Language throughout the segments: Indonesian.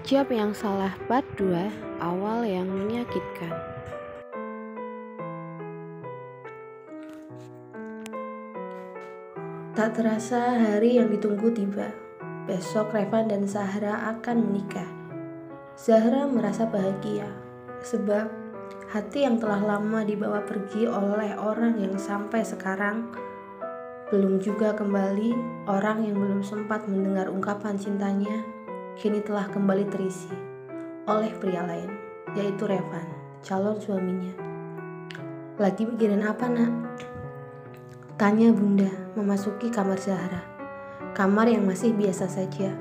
Hijab yang salah part 2, awal yang menyakitkan. Tak terasa hari yang ditunggu tiba. Besok Revan dan Zahra akan menikah. Zahra merasa bahagia sebab hati yang telah lama dibawa pergi oleh orang yang sampai sekarang belum juga kembali, orang yang belum sempat mendengar ungkapan cintanya, kini telah kembali terisi oleh pria lain, yaitu Revan, calon suaminya. Lagi mikirin apa, nak? Tanya bunda memasuki kamar Zahra. Kamar yang masih biasa saja,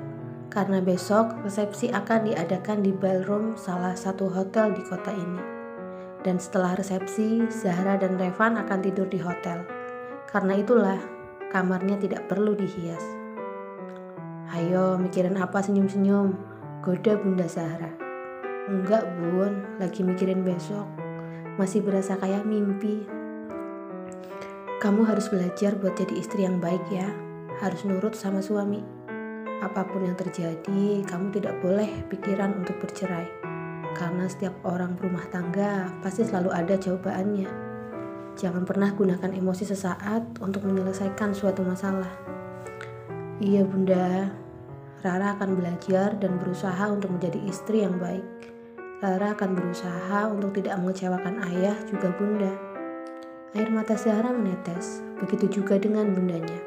karena besok resepsi akan diadakan di ballroom salah satu hotel di kota ini. Dan setelah resepsi, Zahra dan Revan akan tidur di hotel. Karena itulah, kamarnya tidak perlu dihias. Ayo, mikirin apa senyum-senyum? Goda bunda Zahra. Enggak bun, lagi mikirin besok. Masih berasa kayak mimpi. Kamu harus belajar buat jadi istri yang baik ya. Harus nurut sama suami. Apapun yang terjadi, kamu tidak boleh pikiran untuk bercerai. Karena setiap orang berumah tangga pasti selalu ada jawabannya. Jangan pernah gunakan emosi sesaat untuk menyelesaikan suatu masalah. Iya bunda, Rara akan belajar dan berusaha untuk menjadi istri yang baik. Rara akan berusaha untuk tidak mengecewakan ayah juga bunda. Air mata Zahra menetes, begitu juga dengan bundanya.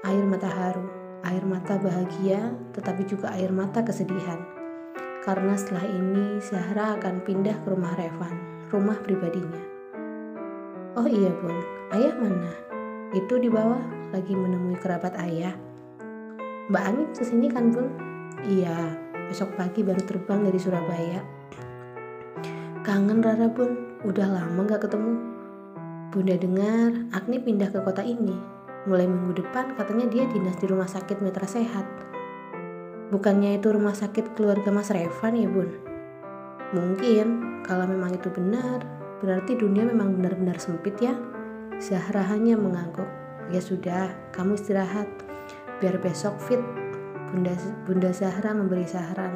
Air mata haru, air mata bahagia, tetapi juga air mata kesedihan. Karena setelah ini Zahra akan pindah ke rumah Revan, rumah pribadinya. Oh iya bun, ayah mana? Itu di bawah lagi menemui kerabat ayah. Mbak Ani kesini kan bun? Iya, besok pagi baru terbang dari Surabaya. Kangen Rara bun, udah lama gak ketemu. Bunda dengar Agni pindah ke kota ini. Mulai minggu depan katanya dia dinas di rumah sakit Mitra Sehat. Bukannya itu rumah sakit keluarga Mas Revan ya bun? Mungkin, kalau memang itu benar, berarti dunia memang benar-benar sempit ya. Zahra hanya mengangguk. Ya sudah, kamu istirahat. Biar besok fit. Bunda Zahra memberi saran.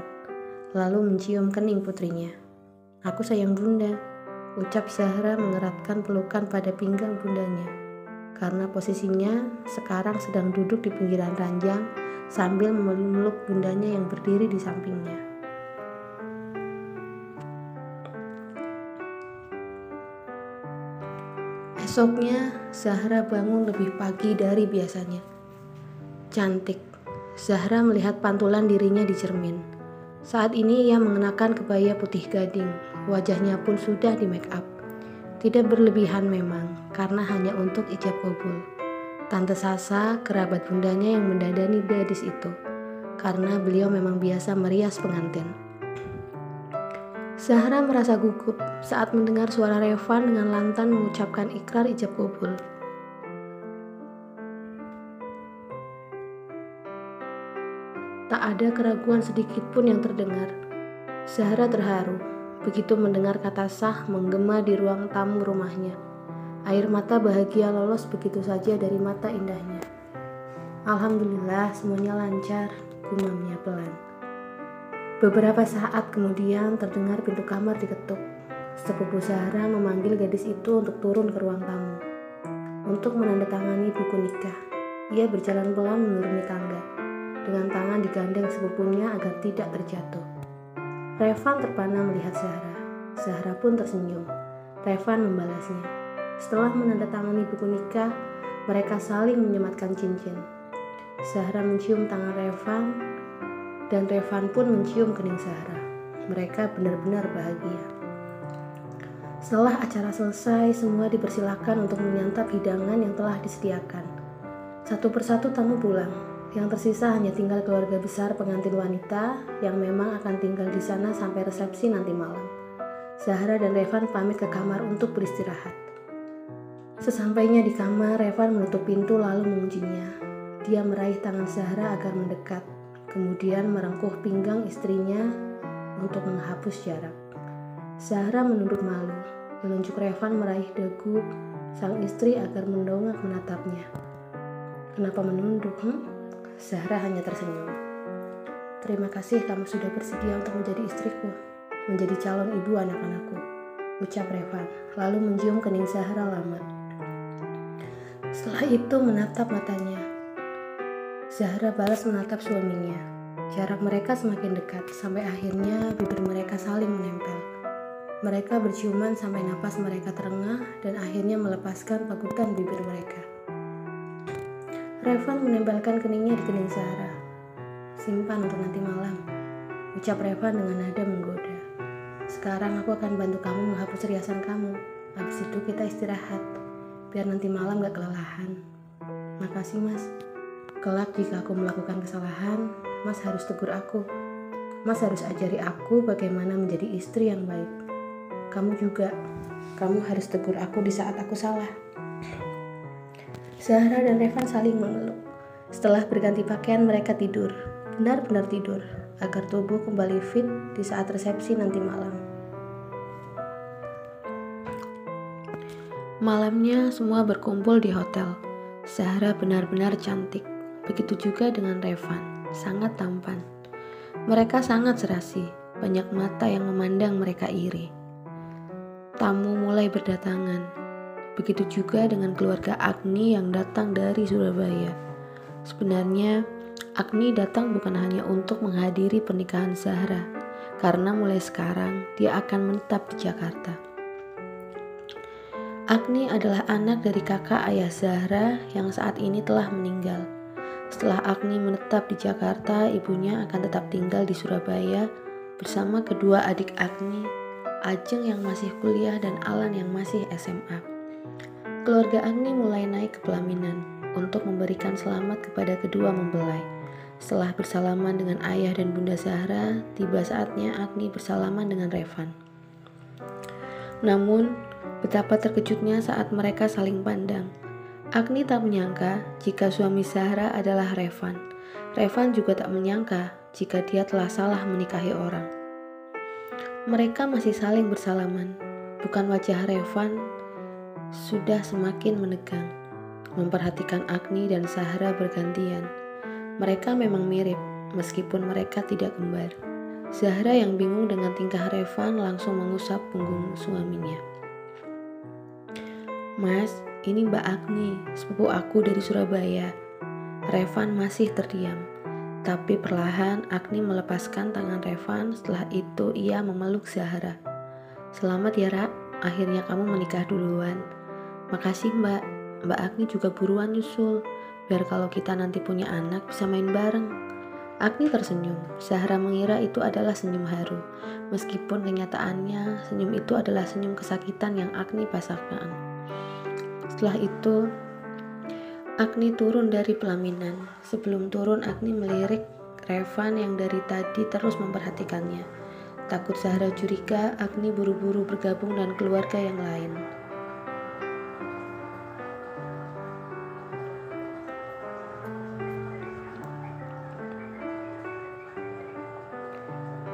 Lalu mencium kening putrinya. Aku sayang bunda. Ucap Zahra mengeratkan pelukan pada pinggang bundanya. Karena posisinya sekarang sedang duduk di pinggiran ranjang sambil memeluk bundanya yang berdiri di sampingnya. Esoknya, Zahra bangun lebih pagi dari biasanya. Cantik, Zahra melihat pantulan dirinya di cermin. Saat ini ia mengenakan kebaya putih gading, wajahnya pun sudah di make up. Tidak berlebihan memang, karena hanya untuk ijab kabul. Tante Sasa, kerabat bundanya yang mendadani gadis itu, karena beliau memang biasa merias pengantin. Zahra merasa gugup saat mendengar suara Revan dengan lantang mengucapkan ikrar ijab kabul. Tak ada keraguan sedikit pun yang terdengar. Zahra terharu begitu mendengar kata sah menggema di ruang tamu rumahnya. Air mata bahagia lolos begitu saja dari mata indahnya. Alhamdulillah semuanya lancar, gumamnya pelan. Beberapa saat kemudian terdengar pintu kamar diketuk. Sepupu Zahra memanggil gadis itu untuk turun ke ruang tamu untuk menandatangani buku nikah. Ia berjalan pelan menuruni tangga dengan tangan digandeng sepupunya agar tidak terjatuh. Revan terpana melihat Zahra. Zahra pun tersenyum. Revan membalasnya. Setelah menandatangani buku nikah, mereka saling menyematkan cincin. Zahra mencium tangan Revan dan Revan pun mencium kening Zahra. Mereka benar-benar bahagia. Setelah acara selesai, semua dipersilakan untuk menyantap hidangan yang telah disediakan. Satu persatu tamu pulang. Yang tersisa hanya tinggal keluarga besar pengantin wanita yang memang akan tinggal di sana sampai resepsi nanti malam. Zahra dan Revan pamit ke kamar untuk beristirahat. Sesampainya di kamar, Revan menutup pintu lalu menguncinya. Dia meraih tangan Zahra agar mendekat. Kemudian merengkuh pinggang istrinya untuk menghapus jarak. Zahra menunduk malu, menunjuk Revan meraih dagu sang istri agar mendongak menatapnya. Kenapa menunduk? Zahra hanya tersenyum. Terima kasih kamu sudah bersedia untuk menjadi istriku, menjadi calon ibu anak-anakku, ucap Revan, lalu mencium kening Zahra lama. Setelah itu menatap matanya. Zahra balas menatap suaminya. Jarak mereka semakin dekat, sampai akhirnya bibir mereka saling menempel. Mereka berciuman sampai napas mereka terengah dan akhirnya melepaskan pagutan bibir mereka. Revan menempelkan keningnya di kening Zahra. Simpan untuk nanti malam, ucap Revan dengan nada menggoda. Sekarang aku akan bantu kamu menghapus riasan kamu. Habis itu kita istirahat, biar nanti malam gak kelelahan. Makasih mas. Kelak jika aku melakukan kesalahan, mas harus tegur aku. Mas harus ajari aku bagaimana menjadi istri yang baik. Kamu juga, kamu harus tegur aku di saat aku salah. Zahra dan Revan saling memeluk. Setelah berganti pakaian mereka tidur, benar-benar tidur, agar tubuh kembali fit di saat resepsi nanti malam. Malamnya semua berkumpul di hotel. Zahra benar-benar cantik, begitu juga dengan Revan, sangat tampan. Mereka sangat serasi, banyak mata yang memandang mereka iri. Tamu mulai berdatangan, begitu juga dengan keluarga Agni yang datang dari Surabaya. Sebenarnya, Agni datang bukan hanya untuk menghadiri pernikahan Zahra, karena mulai sekarang dia akan menetap di Jakarta. Agni adalah anak dari kakak ayah Zahra yang saat ini telah meninggal. Setelah Agni menetap di Jakarta, ibunya akan tetap tinggal di Surabaya bersama kedua adik Agni, Ajeng yang masih kuliah dan Alan yang masih SMA. Keluarga Agni mulai naik ke pelaminan untuk memberikan selamat kepada kedua mempelai. Setelah bersalaman dengan ayah dan bunda Zahra, tiba saatnya Agni bersalaman dengan Revan. Namun, betapa terkejutnya saat mereka saling pandang. Agni tak menyangka jika suami Zahra adalah Revan. Revan juga tak menyangka jika dia telah salah menikahi orang. Mereka masih saling bersalaman. Bukan wajah Revan sudah semakin menegang, memperhatikan Agni dan Zahra bergantian. Mereka memang mirip, meskipun mereka tidak kembar. Zahra yang bingung dengan tingkah Revan langsung mengusap punggung suaminya. Mas, ini Mbak Agni, sepupu aku dari Surabaya. Revan masih terdiam, tapi perlahan Agni melepaskan tangan Revan. Setelah itu ia memeluk Zahra. Selamat ya Ra, akhirnya kamu menikah duluan. Makasih Mbak, Mbak Agni juga buruan nyusul, biar kalau kita nanti punya anak bisa main bareng. Agni tersenyum. Zahra mengira itu adalah senyum haru, meskipun kenyataannya senyum itu adalah senyum kesakitan yang Agni pasakan. Setelah itu, Agni turun dari pelaminan. Sebelum turun, Agni melirik Revan yang dari tadi terus memperhatikannya. Takut Zahra curiga, Agni buru-buru bergabung dengan keluarga yang lain.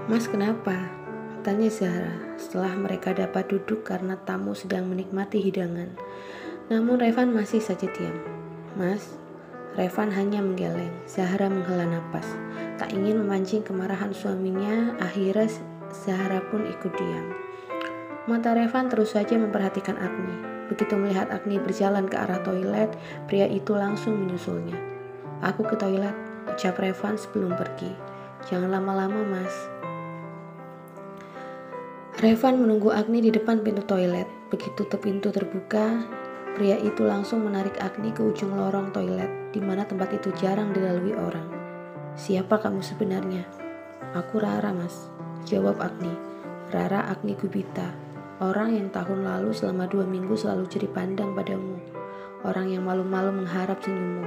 Mas kenapa? Tanya Zahra setelah mereka dapat duduk karena tamu sedang menikmati hidangan. Namun Revan masih saja diam. Mas, Revan hanya menggeleng. Zahra menghela napas. Tak ingin memancing kemarahan suaminya, akhirnya Zahra pun ikut diam. Mata Revan terus saja memperhatikan Agni. Begitu melihat Agni berjalan ke arah toilet, pria itu langsung menyusulnya. Aku ke toilet, ucap Revan sebelum pergi. Jangan lama-lama mas. Revan menunggu Agni di depan pintu toilet. Begitu pintu terbuka, pria itu langsung menarik Agni ke ujung lorong toilet, di mana tempat itu jarang dilalui orang. Siapa kamu sebenarnya? Aku Rara mas, jawab Agni. Rara Agni Gubita, orang yang tahun lalu selama 2 minggu selalu curi pandang padamu. Orang yang malu-malu mengharap senyummu.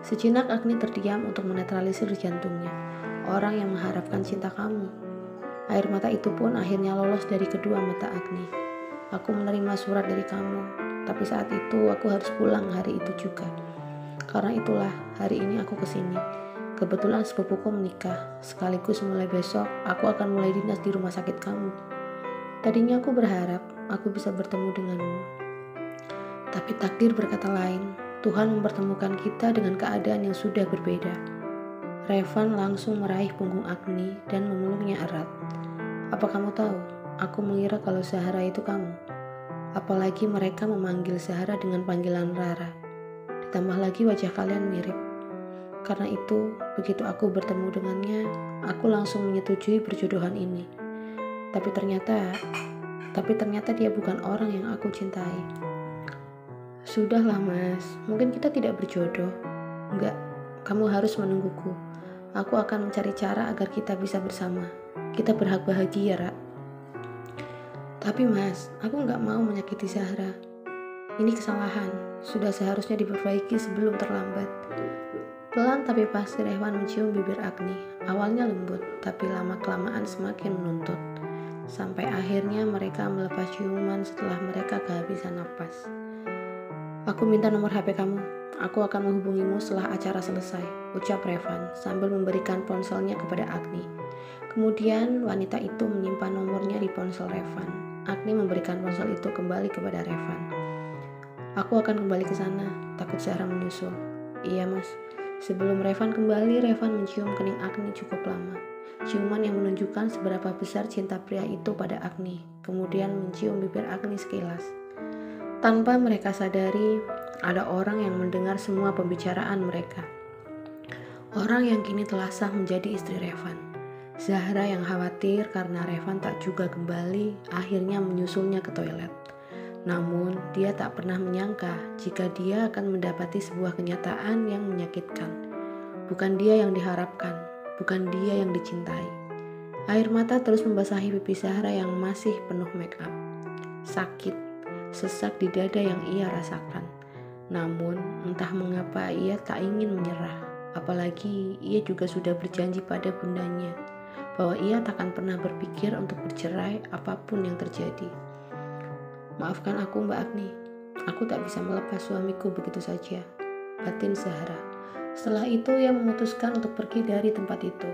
Sejenak Agni terdiam untuk menetralisir jantungnya. Orang yang mengharapkan cinta kamu. Air mata itu pun akhirnya lolos dari kedua mata Agni. Aku menerima surat dari kamu, tapi saat itu aku harus pulang hari itu juga. Karena itulah hari ini aku kesini. Kebetulan sepupuku menikah, sekaligus mulai besok aku akan mulai dinas di rumah sakit kamu. Tadinya aku berharap aku bisa bertemu denganmu. Tapi takdir berkata lain, Tuhan mempertemukan kita dengan keadaan yang sudah berbeda. Revan langsung meraih punggung Agni dan memeluknya erat. Apa kamu tahu? Aku mengira kalau Zahra itu kamu. Apalagi mereka memanggil Zahra dengan panggilan Rara. Ditambah lagi wajah kalian mirip. Karena itu, begitu aku bertemu dengannya, aku langsung menyetujui perjodohan ini. Tapi ternyata dia bukan orang yang aku cintai. Sudahlah mas, mungkin kita tidak berjodoh. Enggak, kamu harus menungguku. Aku akan mencari cara agar kita bisa bersama. Kita berhak bahagia, Ra. Tapi mas, aku nggak mau menyakiti Zahra. Ini kesalahan, sudah seharusnya diperbaiki sebelum terlambat. Pelan tapi pasti Revan mencium bibir Agni. Awalnya lembut, tapi lama-kelamaan semakin menuntut. Sampai akhirnya mereka melepas ciuman setelah mereka kehabisan napas. Aku minta nomor HP kamu. Aku akan menghubungimu setelah acara selesai, ucap Revan sambil memberikan ponselnya kepada Agni. Kemudian wanita itu menyimpan nomornya di ponsel Revan. Agni memberikan ponsel itu kembali kepada Revan. Aku akan kembali ke sana, takut Zahra menyusul. Iya mas. Sebelum Revan kembali, Revan mencium kening Agni cukup lama. Ciuman yang menunjukkan seberapa besar cinta pria itu pada Agni. Kemudian mencium bibir Agni sekilas. Tanpa mereka sadari, ada orang yang mendengar semua pembicaraan mereka. Orang yang kini telah sah menjadi istri Revan. Zahra yang khawatir karena Revan tak juga kembali, akhirnya menyusulnya ke toilet. Namun, dia tak pernah menyangka jika dia akan mendapati sebuah kenyataan yang menyakitkan. Bukan dia yang diharapkan, bukan dia yang dicintai. Air mata terus membasahi pipi Zahra yang masih penuh make up. Sakit, sesak di dada yang ia rasakan. Namun, entah mengapa ia tak ingin menyerah. Apalagi ia juga sudah berjanji pada bundanya bahwa ia takkan pernah berpikir untuk bercerai apapun yang terjadi. Maafkan aku Mbak Agni, aku tak bisa melepas suamiku begitu saja, batin Zahra. Setelah itu ia memutuskan untuk pergi dari tempat itu.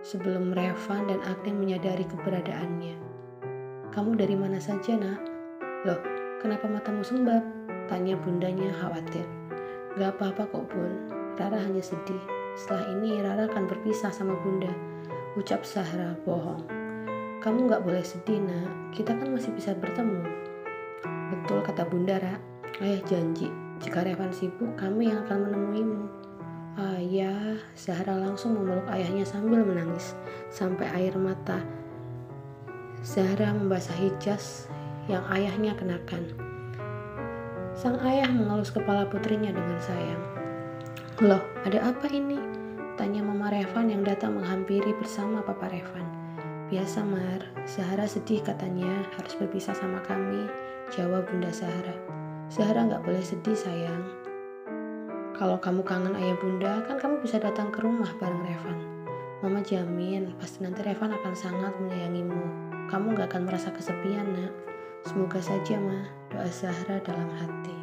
Sebelum Revan dan Agni menyadari keberadaannya. Kamu dari mana saja nak? Loh, kenapa matamu sembab? Tanya bundanya khawatir. Gak apa-apa kok bun, Rara hanya sedih. Setelah ini Rara akan berpisah sama bunda, ucap Zahra bohong. Kamu gak boleh sedih nak, kita kan masih bisa bertemu. Betul kata bunda Ra, ayah janji jika Revan sibuk kami yang akan menemuimu. Ayah, Zahra langsung memeluk ayahnya sambil menangis sampai air mata Zahra membasahi jas yang ayahnya kenakan. Sang ayah mengelus kepala putrinya dengan sayang. Loh, ada apa ini? Tanya mama Revan yang datang menghampiri bersama papa Revan. Biasa Mar, Zahra sedih katanya harus berpisah sama kami, jawab bunda Zahra. Zahra gak boleh sedih sayang. Kalau kamu kangen ayah bunda, kan kamu bisa datang ke rumah bareng Revan. Mama jamin, pasti nanti Revan akan sangat menyayangimu. Kamu gak akan merasa kesepian nak. Semoga saja Ma, doa Zahra dalam hati.